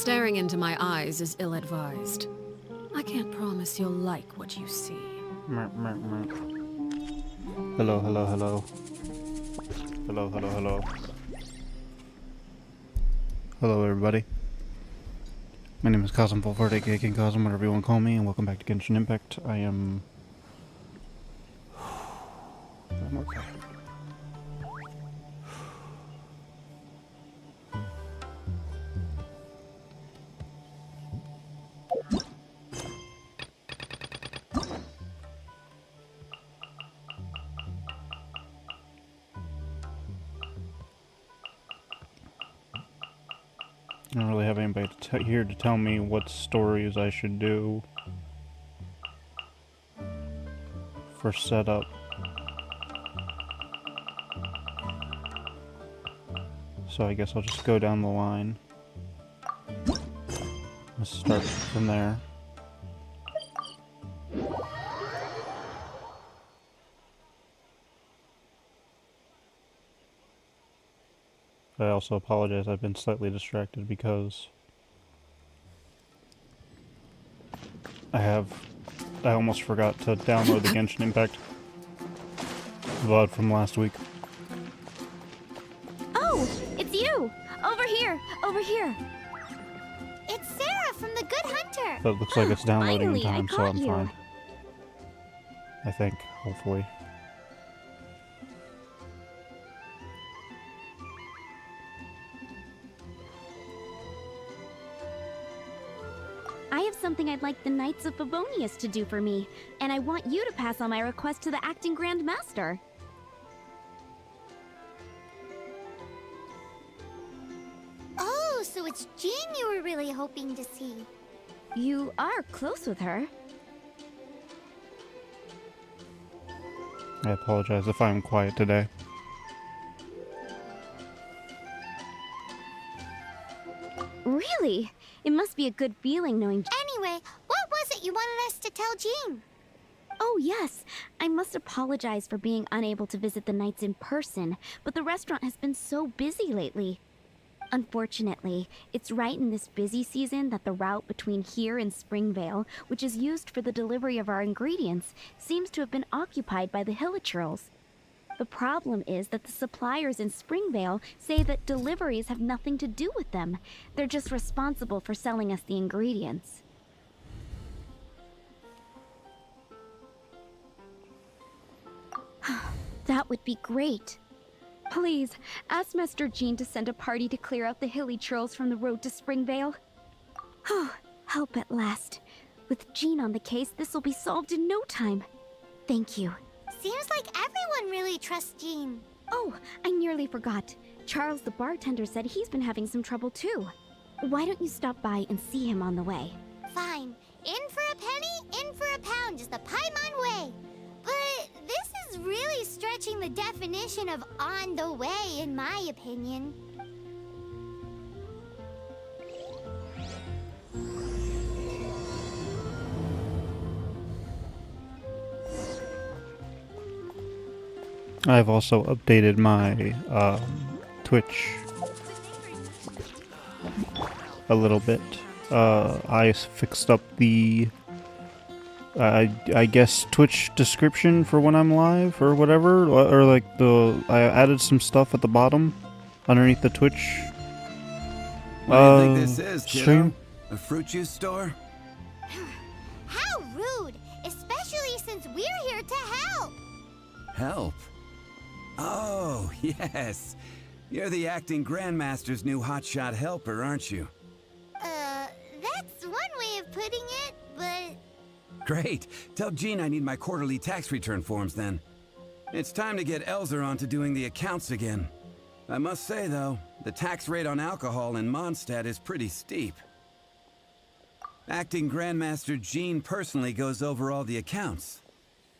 Staring into my eyes is ill-advised. I can't promise you'll like what you see. Mer, mer, mer. Hello, hello, hello. Hello, hello, hello. Hello, everybody. My name is Cosm Fulford, aka King Cosm, whatever you want to call me, and welcome back to Genshin Impact. I'm okay. I don't really have anybody here to tell me what stories I should do for setup. So I guess I'll just go down the line. Let's start from there. I also apologize, I've been slightly distracted because I almost forgot to download the Genshin Impact VOD from last week. Oh, it's you! Over here! Over here! It's Sarah from the Good Hunter! But it looks like it's downloading in Finally, time, I so I'm caught you. fine. I think, hopefully. I have something I'd like the Knights of Favonius to do for me, and I want you to pass on my request to the Acting Grand Master. Oh, so it's Jean you were really hoping to see. You are close with her. I apologize if I'm quiet today. Really? It must be a good feeling knowing... Anyway, what was it you wanted us to tell Jean? Oh, yes. I must apologize for being unable to visit the Knights in person, but the restaurant has been so busy lately. Unfortunately, it's right in this busy season that the route between here and Springvale, which is used for the delivery of our ingredients, seems to have been occupied by the Hilichurls. The problem is that the suppliers in Springvale say that deliveries have nothing to do with them. They're just responsible for selling us the ingredients. That would be great. Please, ask Master Jean to send a party to clear out the Hilichurls from the road to Springvale. Oh, help at last. With Jean on the case, this will be solved in no time. Thank you. Seems like everyone really trusts Jean. Oh, I nearly forgot. Charles the bartender said he's been having some trouble too. Why don't you stop by and see him on the way? Fine. In for a penny, in for a pound is the Paimon way. But this is really stretching the definition of on the way, in my opinion. I've also updated my Twitch a little bit. I fixed up the I guess Twitch description for when I'm live or whatever, or like I added some stuff at the bottom underneath the Twitch What do you think this is, kiddo? stream. A fruit juice store? How rude! Especially since we're here to help! Help? Oh, yes. You're the acting Grandmaster's new hotshot helper, aren't you? That's one way of putting it, but... Great. Tell Jean I need my quarterly tax return forms then. It's time to get Elzer on to doing the accounts again. I must say, though, the tax rate on alcohol in Mondstadt is pretty steep. Acting Grandmaster Jean personally goes over all the accounts.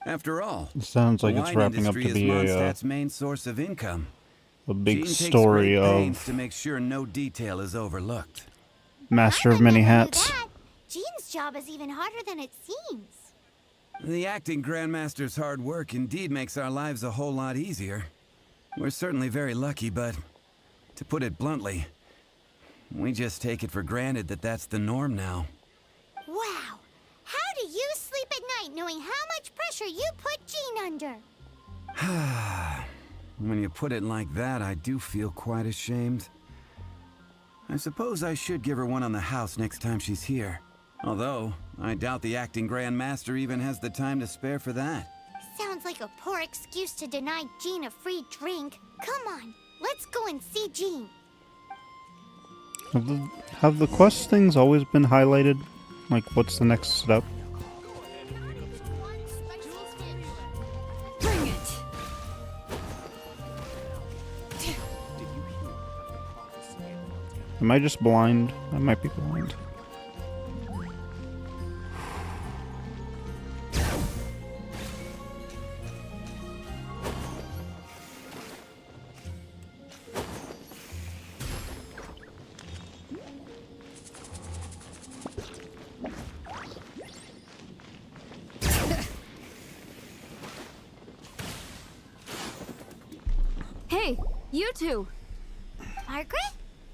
After all, It sounds like the it's wine wrapping up industry to is be Mondstadt's main source of income. a big Jean takes story great pains of to make sure no detail is overlooked. Master of I Many never knew Hats. that. Jean's job is even harder than it seems. The acting Grandmaster's hard work indeed makes our lives a whole lot easier. We're certainly very lucky, but to put it bluntly, We just take it for granted that that's the norm now. Wow. How do you sleep at night knowing how much pressure you put Jean under? When you put it like that, I do feel quite ashamed. I suppose I should give her one on the house next time she's here. Although, I doubt the acting Grand Master even has the time to spare for that. Sounds like a poor excuse to deny Jean a free drink. Come on, let's go and see Jean. Have the quest things always been highlighted? Like, what's the next step? Bring it! Am I just blind? I might be blind. Hey, you two! Margaret?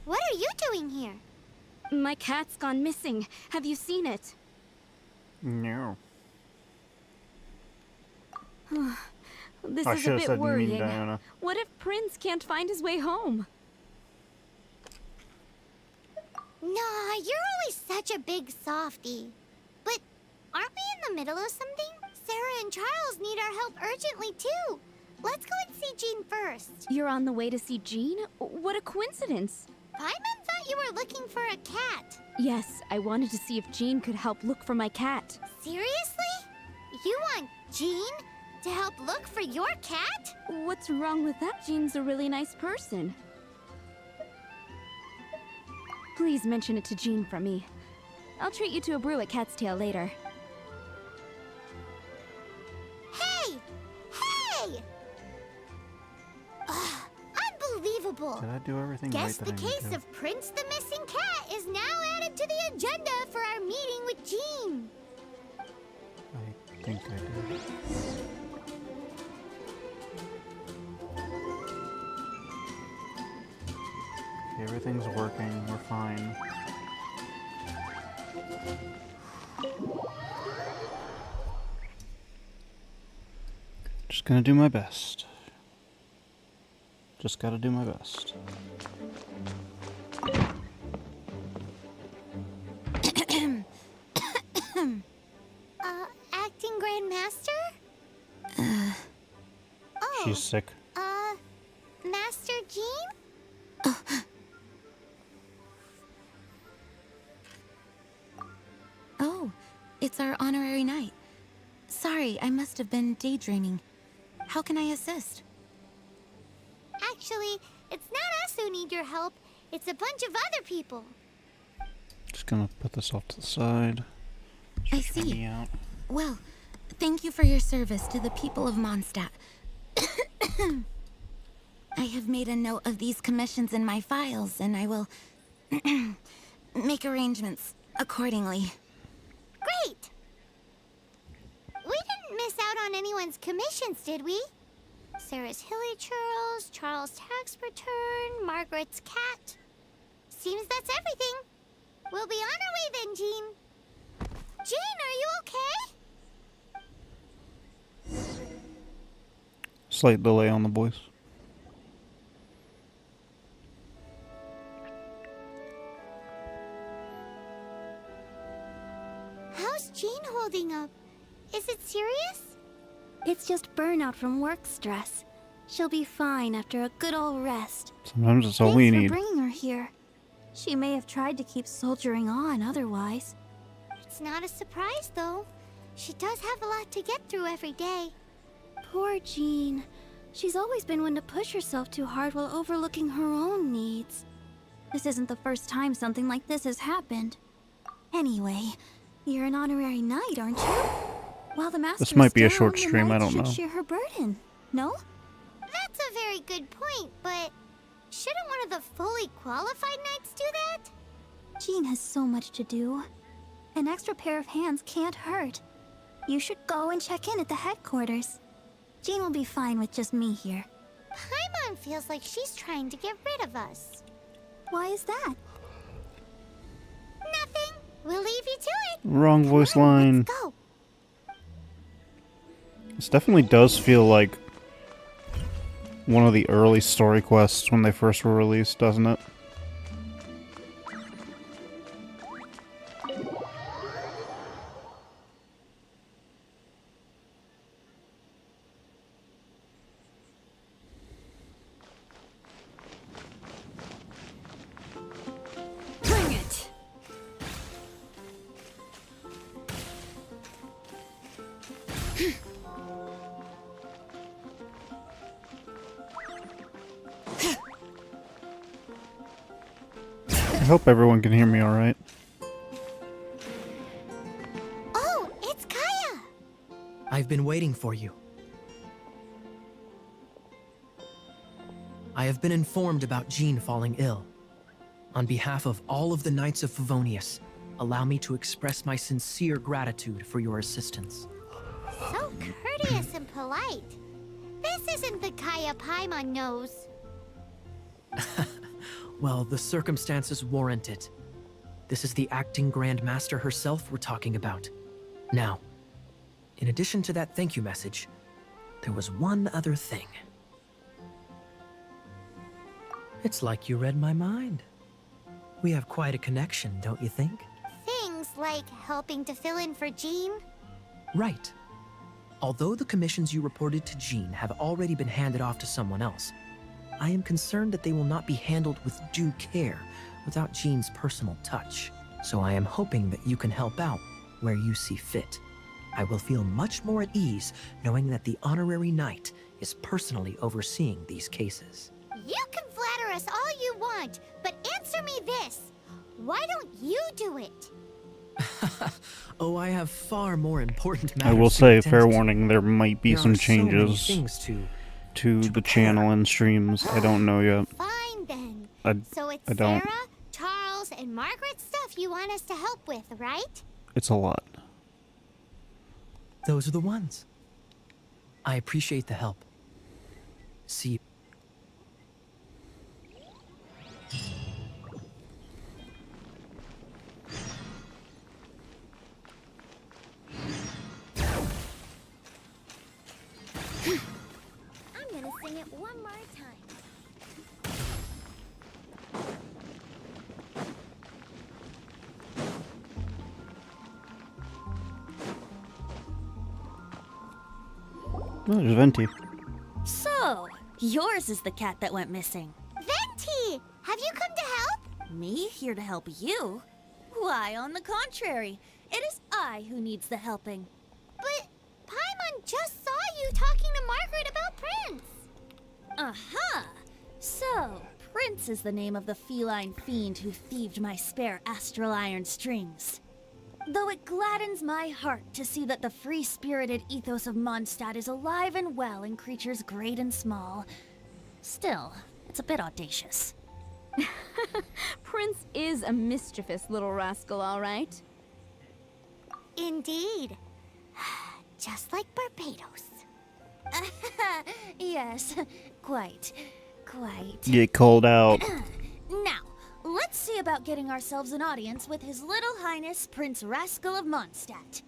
What are you doing here? My cat's gone missing. Have you seen it? No. This I is a should've bit said you mean worrying. Diana. What if Prince can't find his way home? Nah, you're always such a big softie. But aren't we in the middle of something? Sarah and Charles need our help urgently too. Let's go and see Jean first. You're on the way to see Jean? What a coincidence! Paimon thought you were looking for a cat. Yes, I wanted to see if Jean could help look for my cat. Seriously? You want Jean to help look for your cat? What's wrong with that? Jean's a really nice person. Please mention it to Jean from me. I'll treat you to a brew at Cat's Tail later. Hey! Hey! Ugh, unbelievable. Did I do everything Guess right the that I need case to? of Prince the Missing Cat is now added to the agenda for our meeting with Jean. I think I did. Okay, everything's working. We're fine. Just gonna do my best. Just gotta do my best. Acting Grand Master? Oh, She's sick. Master Jean? Oh, it's our honorary knight. Sorry, I must have been daydreaming. How can I assist? Actually, it's not us who need your help. It's a bunch of other people. Just gonna put this off to the side. I Stretch my see. knee out. Well, thank you for your service to the people of Mondstadt. I have made a note of these commissions in my files, and I will make arrangements accordingly. Great! We didn't miss out on anyone's commissions, did we? Sarah's Hilly Churls, Charles' tax return, Margaret's cat. Seems that's everything. We'll be on our way then, Jean. Jean, are you okay? Slight delay on the voice. How's Jean holding up? Is it serious? It's just burnout from work stress. She'll be fine after a good old rest. Sometimes that's all we Thanks need. for bringing her here. She may have tried to keep soldiering on otherwise. It's not a surprise, though. She does have a lot to get through every day. Poor Jean. She's always been one to push herself too hard while overlooking her own needs. This isn't the first time something like this has happened. Anyway, you're an honorary knight, aren't you? While the master This might be a is down, short the stream, I knights don't know. should share her burden, no? That's a very good point, but shouldn't one of the fully qualified knights do that? Jean has so much to do. An extra pair of hands can't hurt. You should go and check in at the headquarters. Jean will be fine with just me here. Paimon feels like she's trying to get rid of us. Why is that? We'll leave you to it. Wrong voice Come on, line. let's go. This definitely does feel like one of the early story quests when they first were released, doesn't it? Bring it! I hope everyone can hear me alright. Oh, it's Kaya. I've been waiting for you. I have been informed about Jean falling ill. On behalf of all of the Knights of Favonius, allow me to express my sincere gratitude for your assistance. So courteous and polite. This isn't the Kaya Paimon knows. Well, the circumstances warrant it. This is the acting Grand Master herself we're talking about. Now, in addition to that thank you message, there was one other thing. It's like you read my mind. We have quite a connection, don't you think? Things like helping to fill in for Jean. Right. Although the commissions you reported to Jean have already been handed off to someone else, I am concerned that they will not be handled with due care without Jean's personal touch. So I am hoping that you can help out where you see fit. I will feel much more at ease knowing that the honorary knight is personally overseeing these cases. You can flatter us all you want, but answer me this. Why don't you do it? Oh, I have far more important I matters will to say, attend fair to. warning, there might be There some are so many changes things to the channel and streams. I don't know yet. Fine then. I So it's don't. Sarah, Charles, and Margaret's stuff you want us to help with, right? It's a lot. Those are the ones. I appreciate the help. See you. I'm gonna sing it one more time. Oh, there's Venti. So, yours is the cat that went missing. Venti! Have you come to help? Me here to help you? Why, on the contrary, it is I who needs the helping. But Paimon just saw you talking to Margaret about Prince. Aha! So, Prince is the name of the feline fiend who thieved my spare astral iron strings. Though it gladdens my heart to see that the free-spirited ethos of Mondstadt is alive and well in creatures great and small, still, it's a bit audacious. Prince is a mischievous little rascal, all right. Indeed. Just like Barbados. Yes, quite. Get called out. Now, let's see about getting ourselves an audience with His Little Highness Prince Rascal of Mondstadt.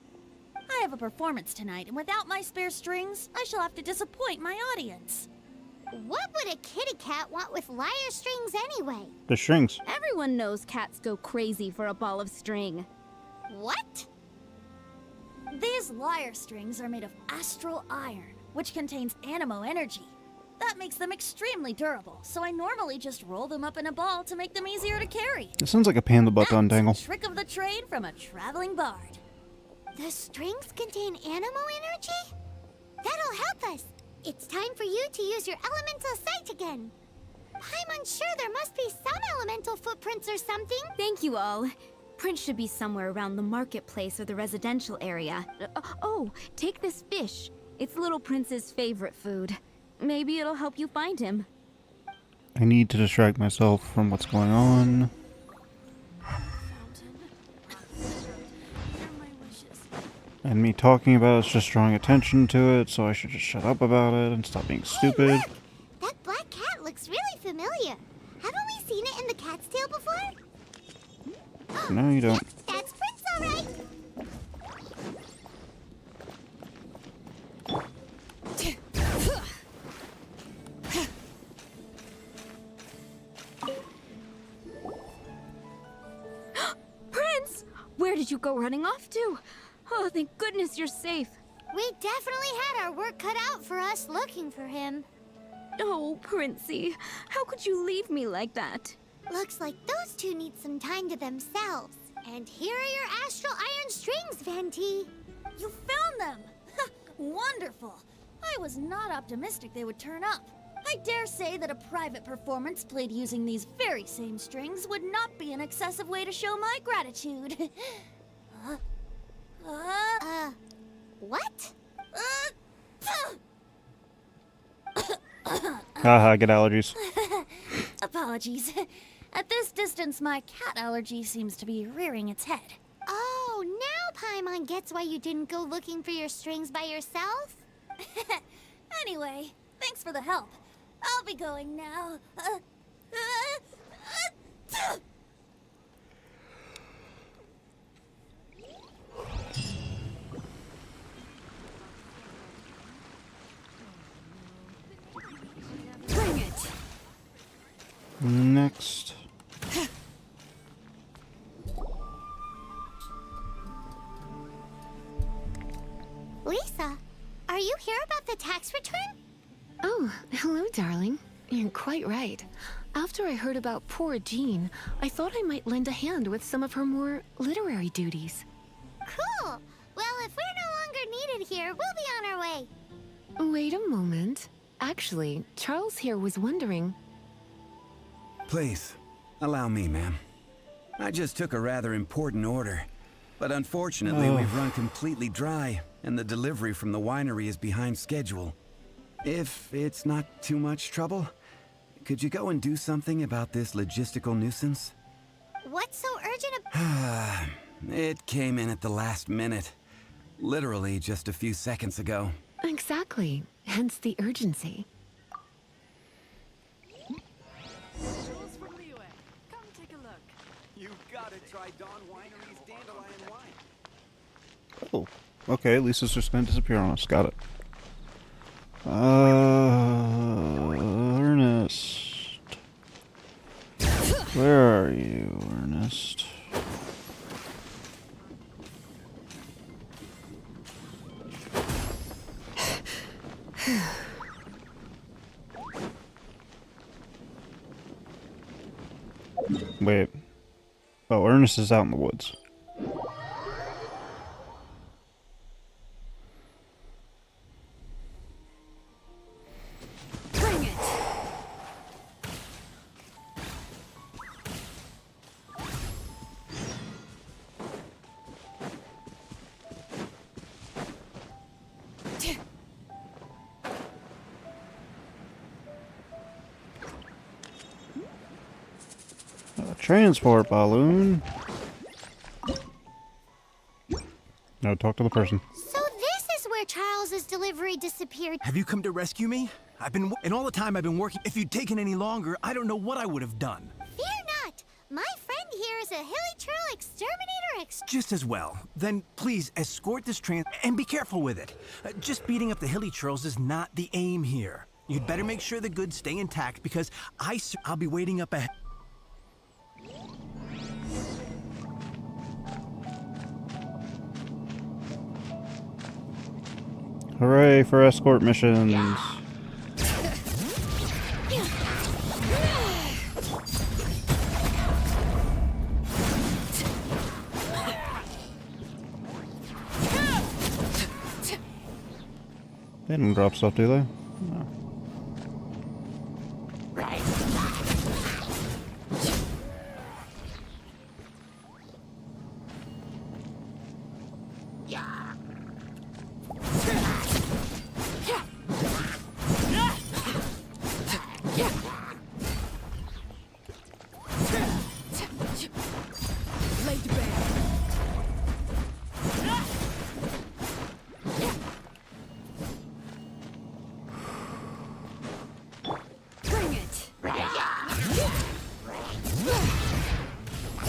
I have a performance tonight, and without my spare strings, I shall have to disappoint my audience. What would a kitty cat want with lyre strings anyway? The strings. Everyone knows cats go crazy for a ball of string. What? These lyre strings are made of astral iron, which contains animo energy. That makes them extremely durable, so I normally just roll them up in a ball to make them easier to carry. It sounds like a panda butt That's untangle. a trick of the trade from a traveling bard. The strings contain animo energy? That'll help us. It's time for you to use your elemental sight again. I'm unsure there must be some elemental footprints or something. Thank you all. Prince should be somewhere around the marketplace or the residential area. Oh, take this fish. It's Little Prince's favorite food. Maybe it'll help you find him. I need to distract myself from what's going on. And me talking about it's just drawing attention to it, so I should just shut up about it and stop being stupid. Hey, look! That black cat looks really familiar. Haven't we seen it in the cat's tail before? No, you don't. That's Prince all right. Prince! Where did you go running off to? Oh, thank goodness you're safe. We definitely had our work cut out for us looking for him. Oh, Princey, how could you leave me like that? Looks like those two need some time to themselves. And here are your astral iron strings, Venti. You found them! Wonderful! I was not optimistic they would turn up. I dare say that a private performance played using these very same strings would not be an excessive way to show my gratitude. What? Haha, get allergies. Apologies. At this distance, my cat allergy seems to be rearing its head. Oh, now Paimon gets why you didn't go looking for your strings by yourself? Anyway, thanks for the help. I'll be going now. Bring it! Next. Lisa, are you here about the tax return? Oh, hello, darling. You're quite right. After I heard about poor Jean, I thought I might lend a hand with some of her more literary duties. Cool. Well, if we're no longer needed here, we'll be on our way. Wait a moment. Actually, Charles here was wondering... Please, allow me, ma'am. I just took a rather important order. But unfortunately, we've run completely dry, and the delivery from the winery is behind schedule. If it's not too much trouble, could you go and do something about this logistical nuisance? What's so urgent It came in at the last minute. Literally just a few seconds ago. Exactly. Hence the urgency. Come take a look. You've got to try Dawn Winery's dandelion wine. Oh, okay. Lisa's just gonna disappear on us. Got it. Ernest. Where are you, Ernest? Wait. Oh, Ernest is out in the woods. Bring it! A transport balloon. No, talk to the person. So this is where Charles's delivery disappeared. Have you come to rescue me? And all the time I've been working. If you'd taken any longer, I don't know what I would have done. Fear not. My friend here is a hilly churl exterminator Just as well. Then please escort this and be careful with it. Just beating up the hilly churls is not the aim here. You'd better make sure the goods stay intact because I'll be waiting up ahead. Hooray for escort missions. They don't drop stuff, do they? No.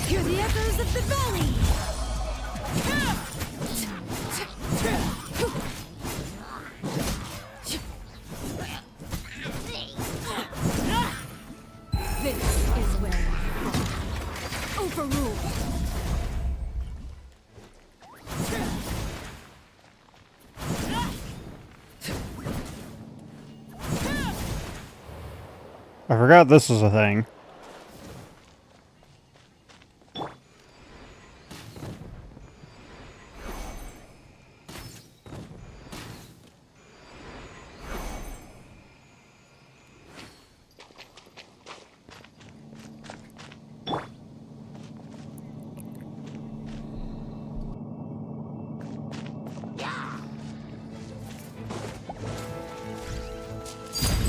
Hear the echoes of the valley! I forgot this was a thing.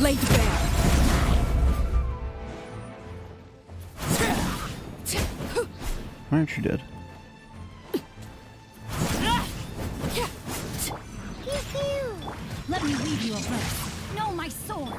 Laid bare. Why aren't you dead? Let me leave you a verse. No, my sword.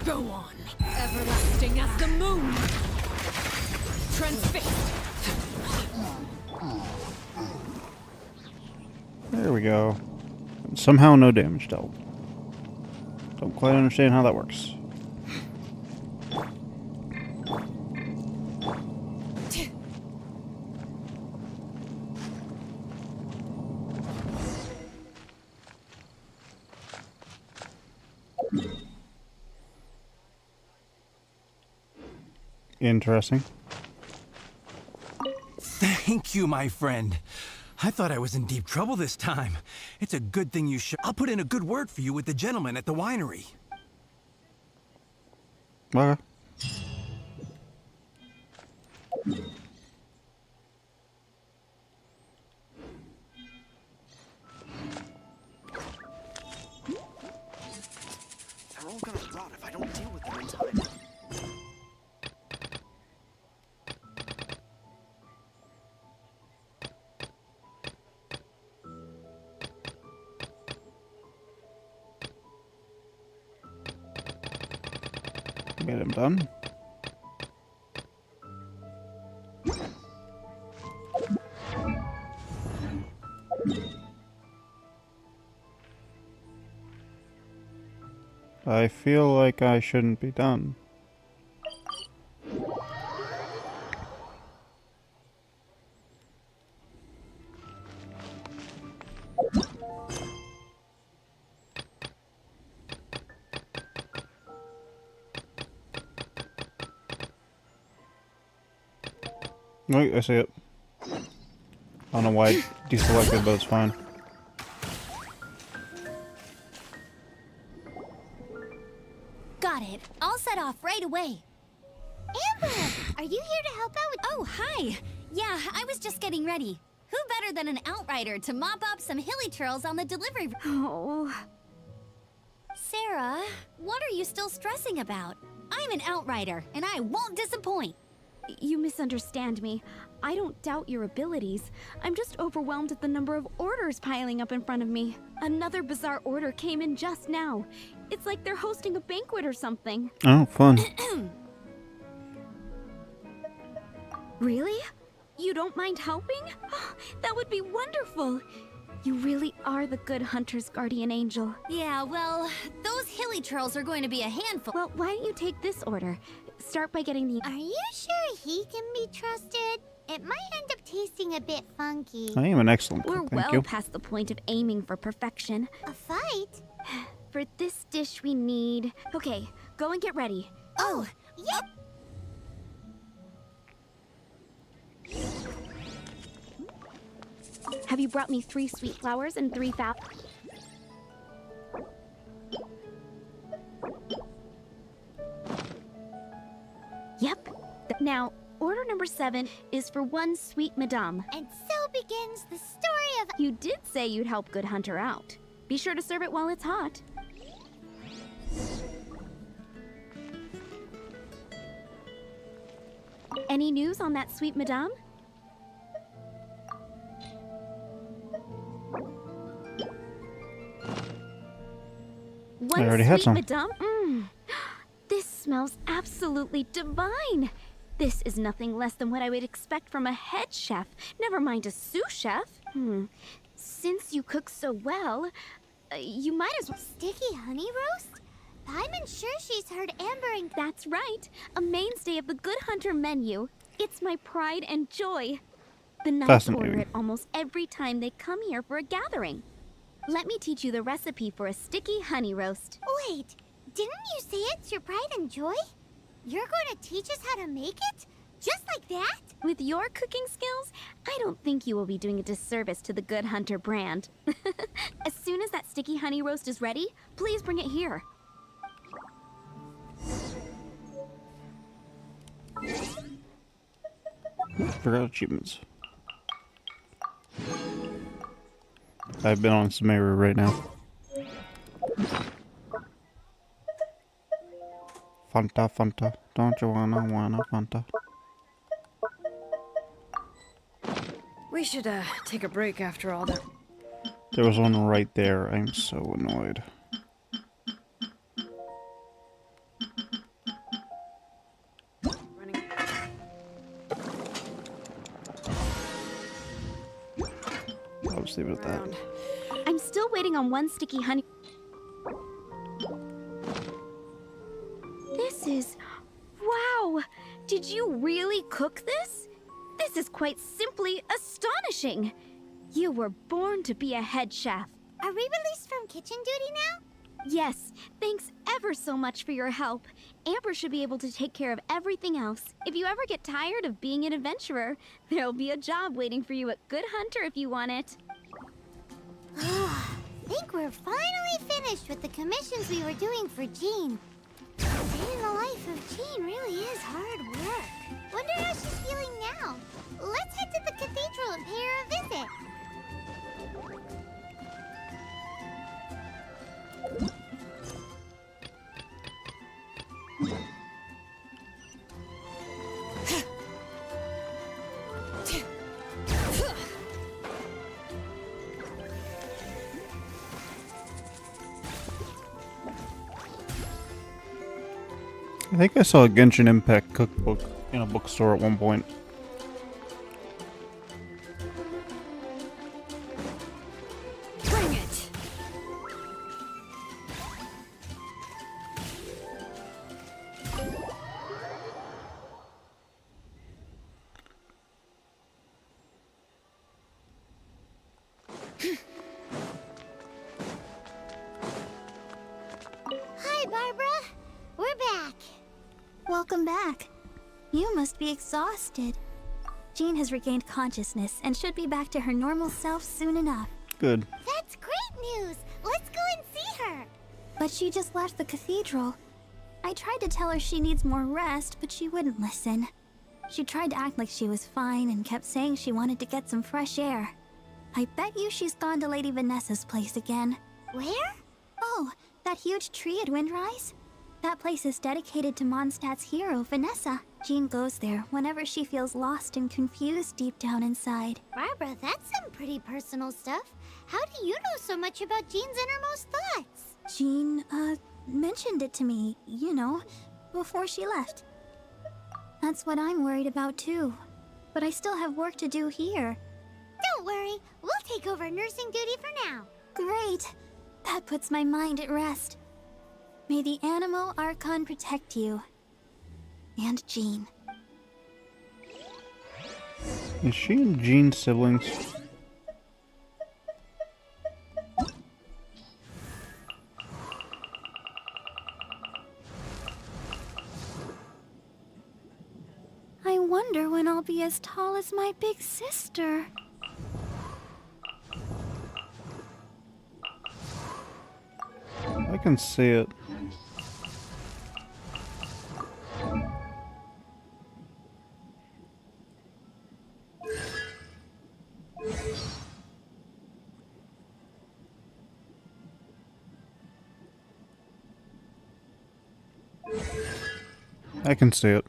Go on. Everlasting as the moon. Transfixed. There we go. And somehow no damage dealt. Don't quite understand how that works. Interesting. Thank you, my friend. I thought I was in deep trouble this time. It's a good thing you should. I'll put in a good word for you with the gentleman at the winery. Okay. They're all gonna rot if I don't deal with them in time. Get him done. I feel like I shouldn't be done. Wait, I see it. I don't know why I deselected, but it's fine. Got it. I'll set off right away. Amber, are you here to help out with... Oh, hi. Yeah, I was just getting ready. Who better than an outrider to mop up some hilly churls on the delivery... Oh. Sarah, what are you still stressing about? I'm an outrider, and I won't disappoint. You misunderstand me. I don't doubt your abilities. I'm just overwhelmed at the number of orders piling up in front of me. Another bizarre order came in just now. It's like they're hosting a banquet or something. Oh, fun. Really? You don't mind helping? That would be wonderful. You really are the good hunter's guardian angel. Yeah, well, those hilly churls are going to be a handful. Well, why don't you take this order? Start by getting the... Are you sure he can be trusted? It might end up tasting a bit funky. I am an excellent We're cook, thank well you. past the point of aiming for perfection. A fight? For this dish we need... Okay, go and get ready. Oh, yep. Have you brought me 3 sweet flowers and 3 foul? Yep. Now, order number 7 is for 1 sweet madame. And so begins the story of... You did say you'd help Good Hunter out. Be sure to serve it while it's hot. Any news on that sweet madame? One I already had sweet some. madame? This smells absolutely divine. This is nothing less than what I would expect from a head chef, never mind a sous chef. Since you cook so well, you might as well... Sticky honey roast? Paimon sure she's heard Amber and... That's right, a mainstay of the Good Hunter menu. It's my pride and joy. The Knights order Fascinating. it almost every time they come here for a gathering. Let me teach you the recipe for a sticky honey roast. Wait, didn't you say it's your pride and joy? You're going to teach us how to make it? Just like that? With your cooking skills, I don't think you will be doing a disservice to the Good Hunter brand. As soon as that sticky honey roast is ready, please bring it here. Forgot achievements. I've been on Sumeru right now. Fanta, Fanta, don't you wanna Fanta? We should take a break after all that. There was one right there. I'm so annoyed. Running. I'll just leave it at that. Around. I'm still waiting on one sticky honey. This is... Wow! Did you really cook this? This is quite simply astonishing! You were born to be a head chef. Are we released from kitchen duty now? Yes, thanks ever so much for your help. Amber should be able to take care of everything else. If you ever get tired of being an adventurer, there'll be a job waiting for you at Good Hunter if you want it. Think we're finally finished with the commissions we were doing for Jean. Staying the life of Jean really is hard work. Wonder how she's feeling now. Let's head to the cathedral and pay her a visit. I think I saw a Genshin Impact cookbook in a bookstore at one point. Bring it! Hi, Barbara. We're back. Welcome back. You must be exhausted. Jean has regained consciousness and should be back to her normal self soon enough. Good. That's great news. Let's go and see her. But she just left the cathedral. I tried to tell her she needs more rest, but she wouldn't listen. She tried to act like she was fine and kept saying she wanted to get some fresh air. I bet you she's gone to Lady Vanessa's place again. Where? Oh, that huge tree at Windrise? That place is dedicated to Mondstadt's hero, Vanessa. Jean goes there whenever she feels lost and confused deep down inside. Barbara, that's some pretty personal stuff. How do you know so much about Jean's innermost thoughts? Jean, mentioned it to me, you know, before she left. That's what I'm worried about too. But I still have work to do here. Don't worry, we'll take over nursing duty for now. Great! That puts my mind at rest. May the Animo Archon protect you. And Jean. Is she and Jean siblings? I wonder when I'll be as tall as my big sister. I can see it. I can see it.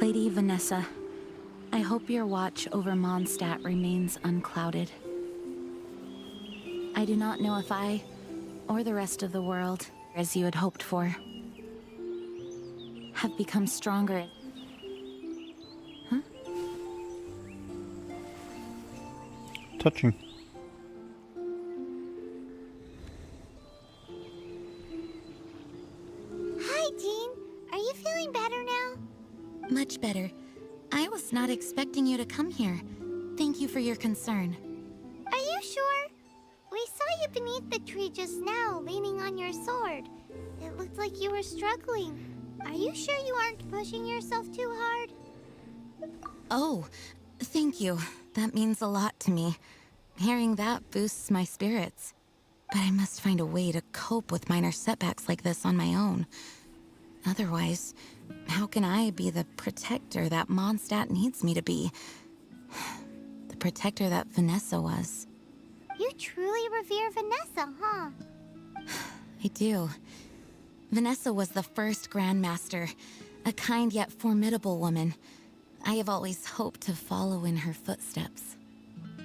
Lady Vanessa, I hope your watch over Mondstadt remains unclouded. I do not know if I, or the rest of the world, as you had hoped for, have become stronger. Huh? Touching. Hi, Jean. Are you feeling better now? Much better. I was not expecting you to come here. Thank you for your concern. Are you sure? We saw you beneath the tree just now, leaning on your sword. It looked like you were struggling. Are you sure you aren't pushing yourself too hard? Oh, thank you. That means a lot to me. Hearing that boosts my spirits. But I must find a way to cope with minor setbacks like this on my own. Otherwise, how can I be the protector that Mondstadt needs me to be? The protector that Vanessa was. You truly revere Vanessa, huh? I do. Vanessa was the first Grandmaster, a kind yet formidable woman. I have always hoped to follow in her footsteps.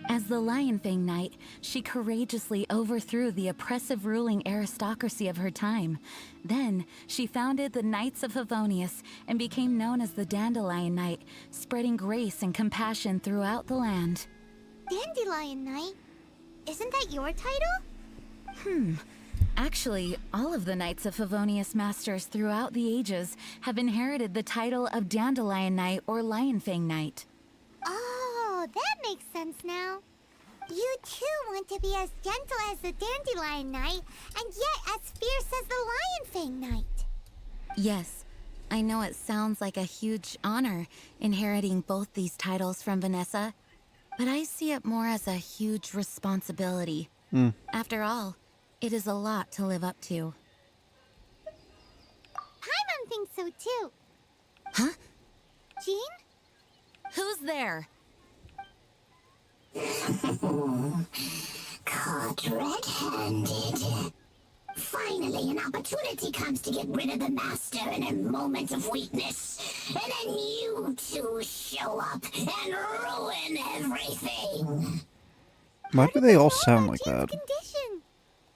As the Lionfang Knight, she courageously overthrew the oppressive ruling aristocracy of her time. Then, she founded the Knights of Favonius and became known as the Dandelion Knight, spreading grace and compassion throughout the land. Dandelion Knight? Isn't that your title? Actually, all of the Knights of Favonius Masters throughout the ages have inherited the title of Dandelion Knight or Lionfang Knight. Oh, that makes sense now. You too want to be as gentle as the Dandelion Knight, and yet as fierce as the Lionfang Knight. Yes, I know it sounds like a huge honor inheriting both these titles from Vanessa, but I see it more as a huge responsibility. After all, it is a lot to live up to. Paimon thinks so too. Huh? Jean? Who's there? Caught red-handed. Finally, an opportunity comes to get rid of the master in a moment of weakness. And then you two show up and ruin everything. Why do they all sound like that? Condition.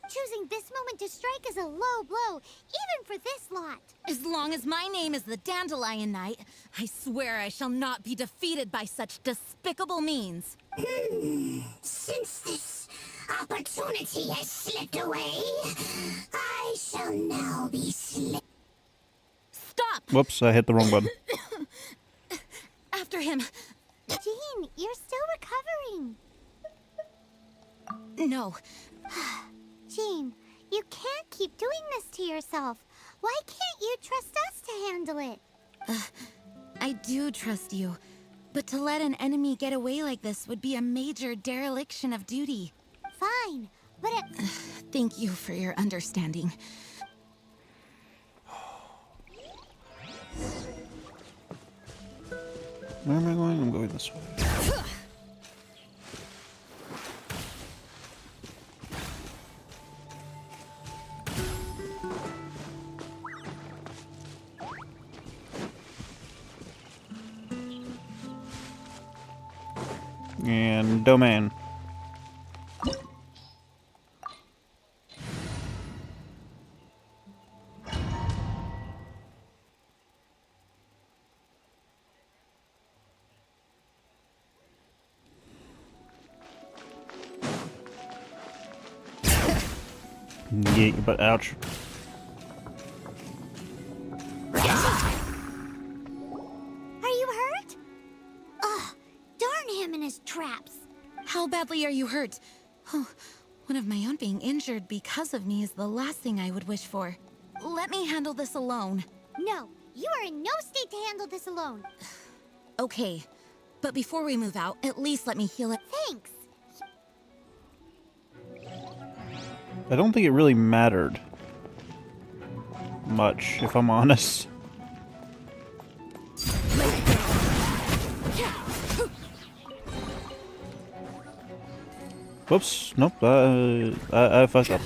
Choosing this moment to strike is a low blow, even for this lot. As long as my name is the Dandelion Knight, I swear I shall not be defeated by such despicable means. Since this opportunity has slipped away, I shall now be Stop! Whoops, I hit the wrong button. After him. Jean, you're still recovering. No. Jean, you can't keep doing this to yourself. Why can't you trust us to handle it? I do trust you, but to let an enemy get away like this would be a major dereliction of duty. Fine, but Thank you for your understanding. Where am I going? I'm going this way. And domain. Yeah, but ouch. Are you hurt? Ugh, darn him and his traps. How badly are you hurt? Oh, one of my own being injured because of me is the last thing I would wish for. Let me handle this alone. No, you are in no state to handle this alone. Okay, but before we move out, at least let me heal it. Thanks. I don't think it really mattered much, if I'm honest. Whoops, nope, I fucked up.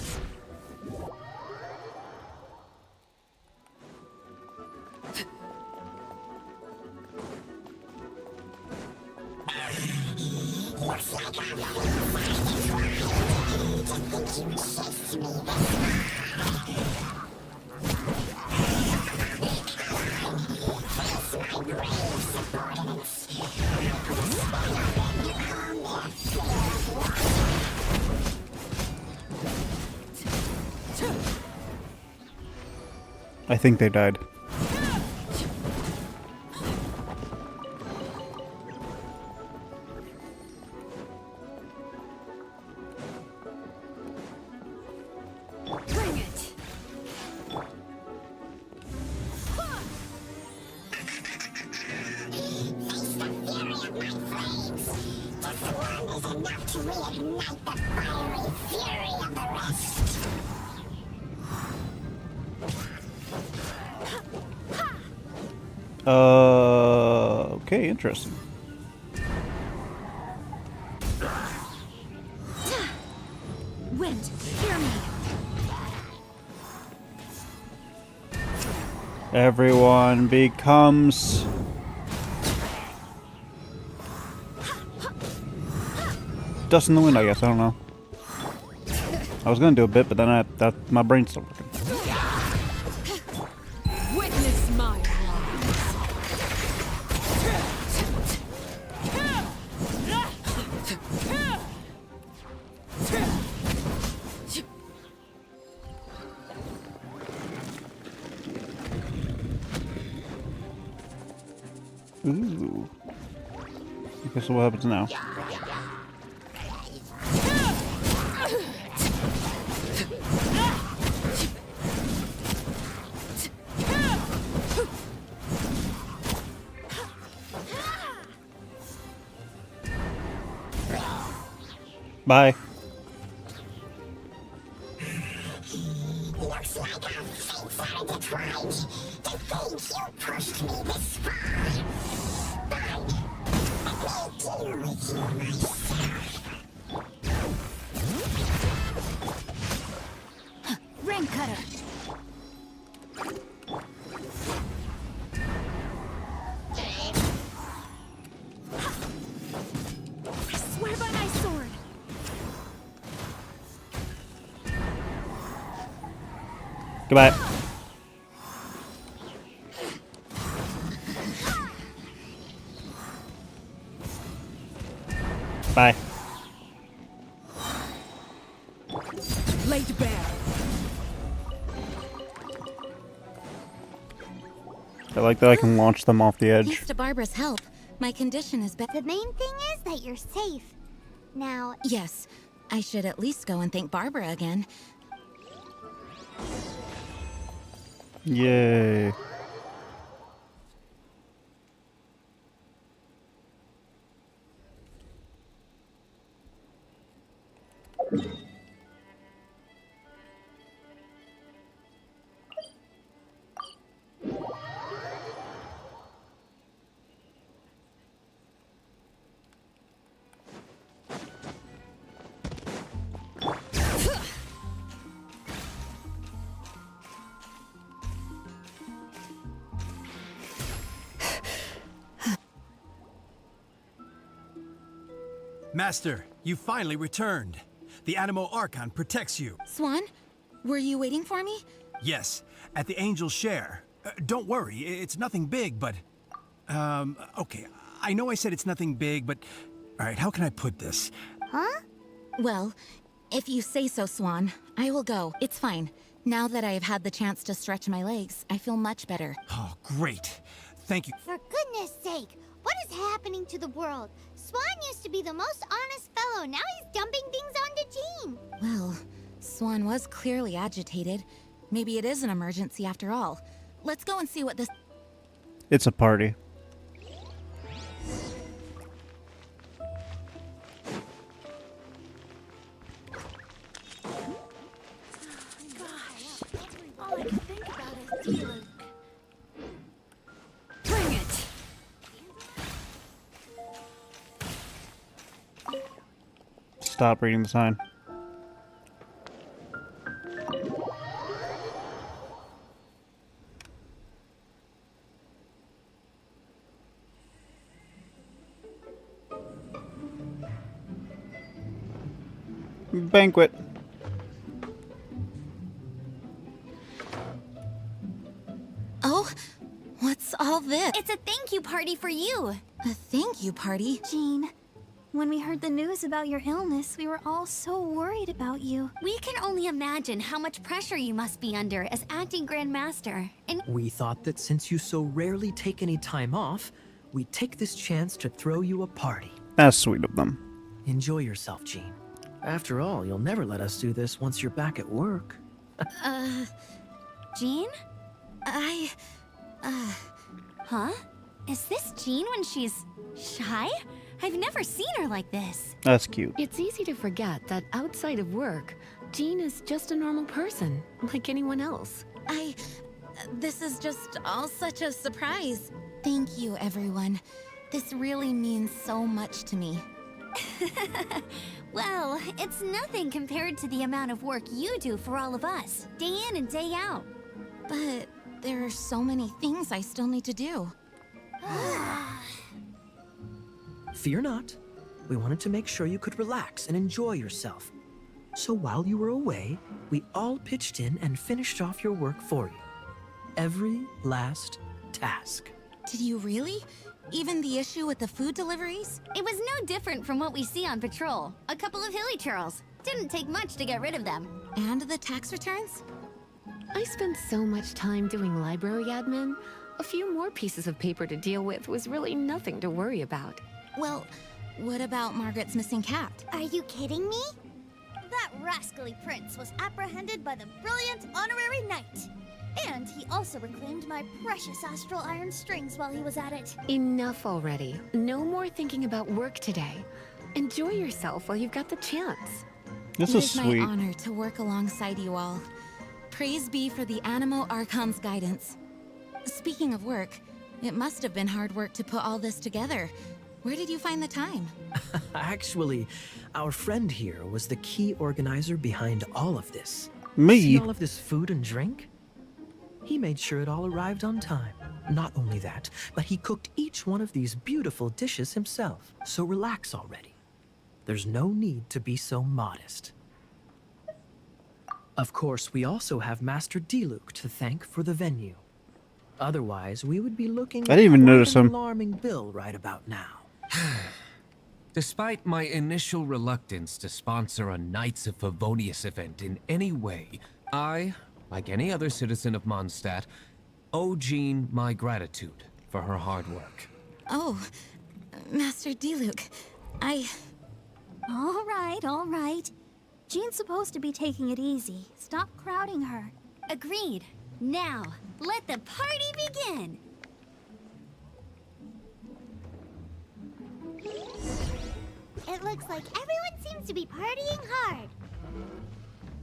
I think they died. Bring it! Okay, interesting. Wind, hear me! Everyone becomes dust in the wind, I guess. I don't know. I was gonna do a bit, but then my brain stopped working. Witness my Ooh. Okay, so what happens now? Bye. Looks like our fates are intertwined. To think you pushed me this far. Fine. Let me deal with you myself. Rain cutter! I swear by my sword! Goodbye. Bye. Laid bare. I like that I can launch them off the edge. Thanks to Barbara's help, my condition is better. The main thing is that you're safe. Now, Yes, I should at least go and thank Barbara again. Yay. Master, you finally returned. The Animo Archon protects you. Swan, were you waiting for me? Yes, at the Angel's Share. Don't worry, it's nothing big, but... okay, I know I said it's nothing big, but... Alright, how can I put this? huh? Well, if you say so, Swan, I will go. It's fine. Now that I have had the chance to stretch my legs, I feel much better. Oh, great. Thank you. For goodness sake, what is happening to the world? Swan used to be the most honest fellow. Now he's dumping things onto Jean. Well, Swan was clearly agitated. Maybe it is an emergency after all. Let's go and see what this... It's a party. All I can think about is dealing. Bring it! Stop reading the sign. Banquet. this? It's a thank you party for you. A thank you party? Jean, when we heard the news about your illness, we were all so worried about you. We can only imagine how much pressure you must be under as acting Grand Master. And We thought that since you so rarely take any time off, we'd take this chance to throw you a party. That's sweet of them. Enjoy yourself, Jean. After all, you'll never let us do this once you're back at work. Jean? I... Huh? Is this Jean when she's shy? I've never seen her like this. That's cute. It's easy to forget that outside of work, Jean is just a normal person, like anyone else. This is just all such a surprise. Thank you, everyone. This really means so much to me. Well, it's nothing compared to the amount of work you do for all of us, day in and day out. But there are so many things I still need to do. Fear not. We wanted to make sure you could relax and enjoy yourself. So while you were away, we all pitched in and finished off your work for you. Every last task. Did you really? Even the issue with the food deliveries? It was no different from what we see on patrol. A couple of hilly churls. Didn't take much to get rid of them. And the tax returns? I spent so much time doing library admin. A few more pieces of paper to deal with was really nothing to worry about. Well, what about Margaret's missing cat? Are you kidding me? That rascally prince was apprehended by the brilliant honorary knight. And he also reclaimed my precious astral iron strings while he was at it. Enough already. No more thinking about work today. Enjoy yourself while you've got the chance. This It is is sweet. my honor to work alongside you all. Praise be for the Animo Archon's guidance. Speaking of work, it must have been hard work to put all this together. Where did you find the time? Actually, our friend here was the key organizer behind all of this. Me? See all of this food and drink? He made sure it all arrived on time. Not only that, but he cooked each one of these beautiful dishes himself. So relax already. There's no need to be so modest. Of course, we also have Master Diluc to thank for the venue. Otherwise, we would be looking I didn't even at quite notice an him. alarming bill right about now. Despite my initial reluctance to sponsor a Knights of Favonius event in any way, I, like any other citizen of Mondstadt, owe Jean my gratitude for her hard work. Oh, Master Diluc, All right. Jean's supposed to be taking it easy. Stop crowding her. Agreed. Now, let the party begin. It looks like everyone seems to be partying hard.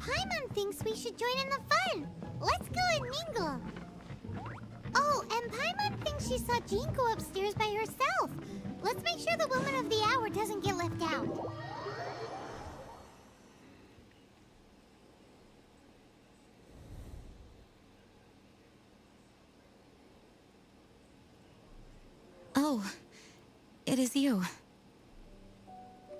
Paimon thinks we should join in the fun. Let's go and mingle. Oh, and Paimon thinks she saw Jean go upstairs by herself. Let's make sure the woman of the hour doesn't get left out. Oh, it is you.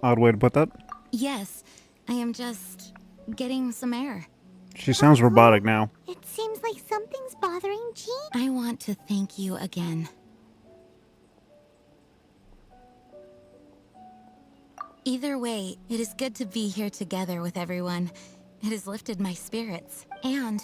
Odd way to put that. Yes, I am just getting some air. She sounds robotic now. It seems like something's bothering Jean. I want to thank you again. Either way, it is good to be here together with everyone. It has lifted my spirits, and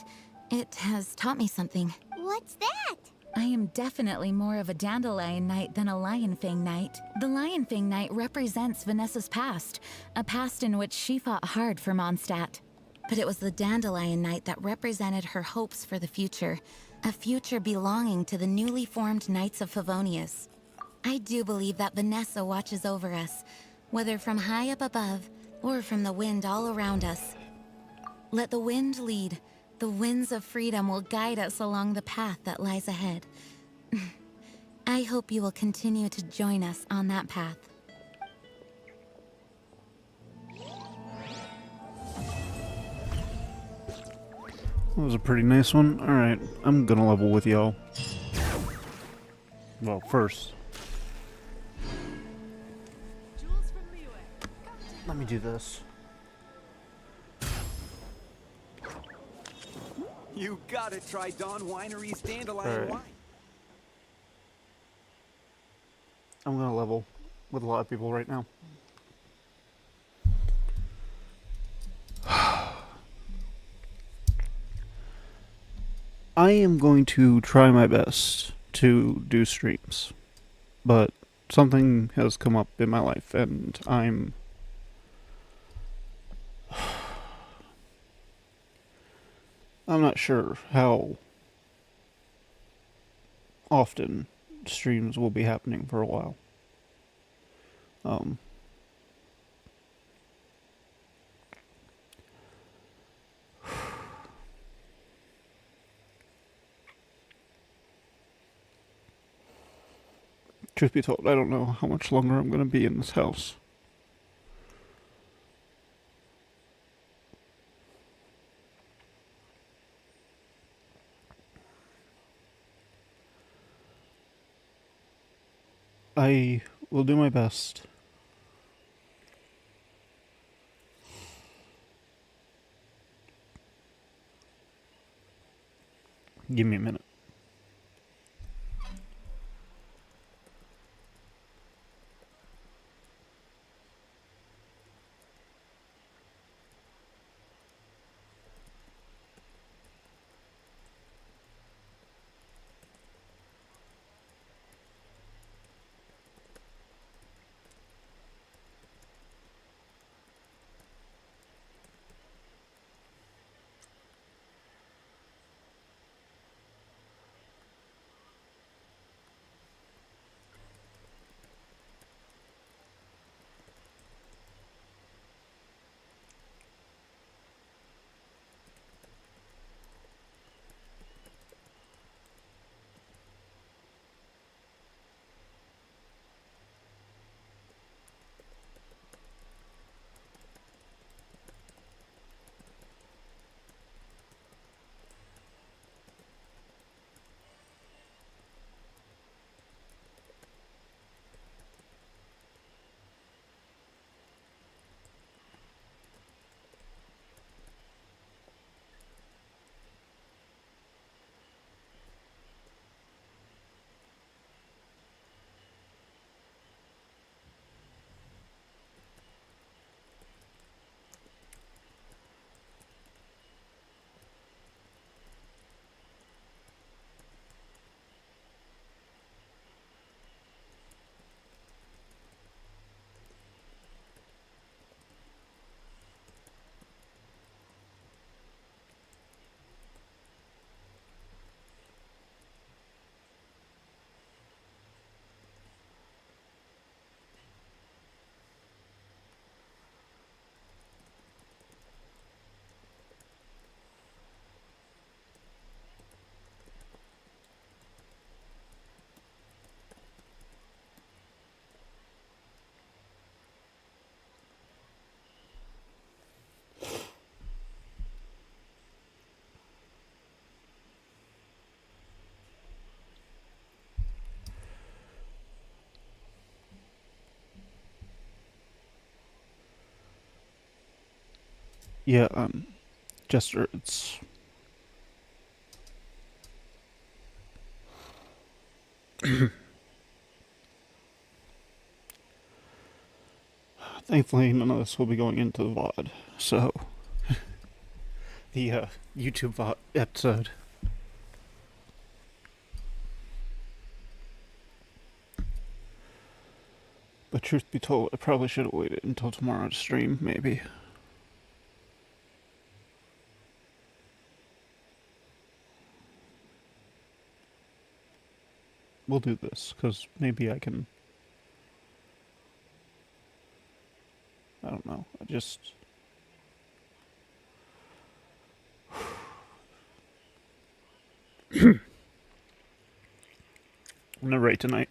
it has taught me something. What's that? I am definitely more of a Dandelion Knight than a Lionfang Knight. The Lionfang Knight represents Vanessa's past, a past in which she fought hard for Mondstadt. But it was the Dandelion Knight that represented her hopes for the future, a future belonging to the newly formed Knights of Favonius. I do believe that Vanessa watches over us, whether from high up above or from the wind all around us. Let the wind lead. The winds of freedom will guide us along the path that lies ahead. I hope you will continue to join us on that path. That was a pretty nice one. Alright, I'm gonna level with y'all. Well, first. Let me do this. You gotta try Dawn Winery's dandelion Alright. wine. I'm gonna level with a lot of people right now. I am going to try my best to do streams, but something has come up in my life, and I'm not sure how often streams will be happening for a while. Truth be told, I don't know how much longer I'm going to be in this house. I will do my best. Give me a minute. Yeah, Jester, it's... Thankfully, none of this will be going into the VOD, so... the, YouTube VOD episode. But truth be told, I probably should have waited until tomorrow to stream, maybe. We'll do this, because maybe I can... I don't know, I just... I'm gonna write tonight.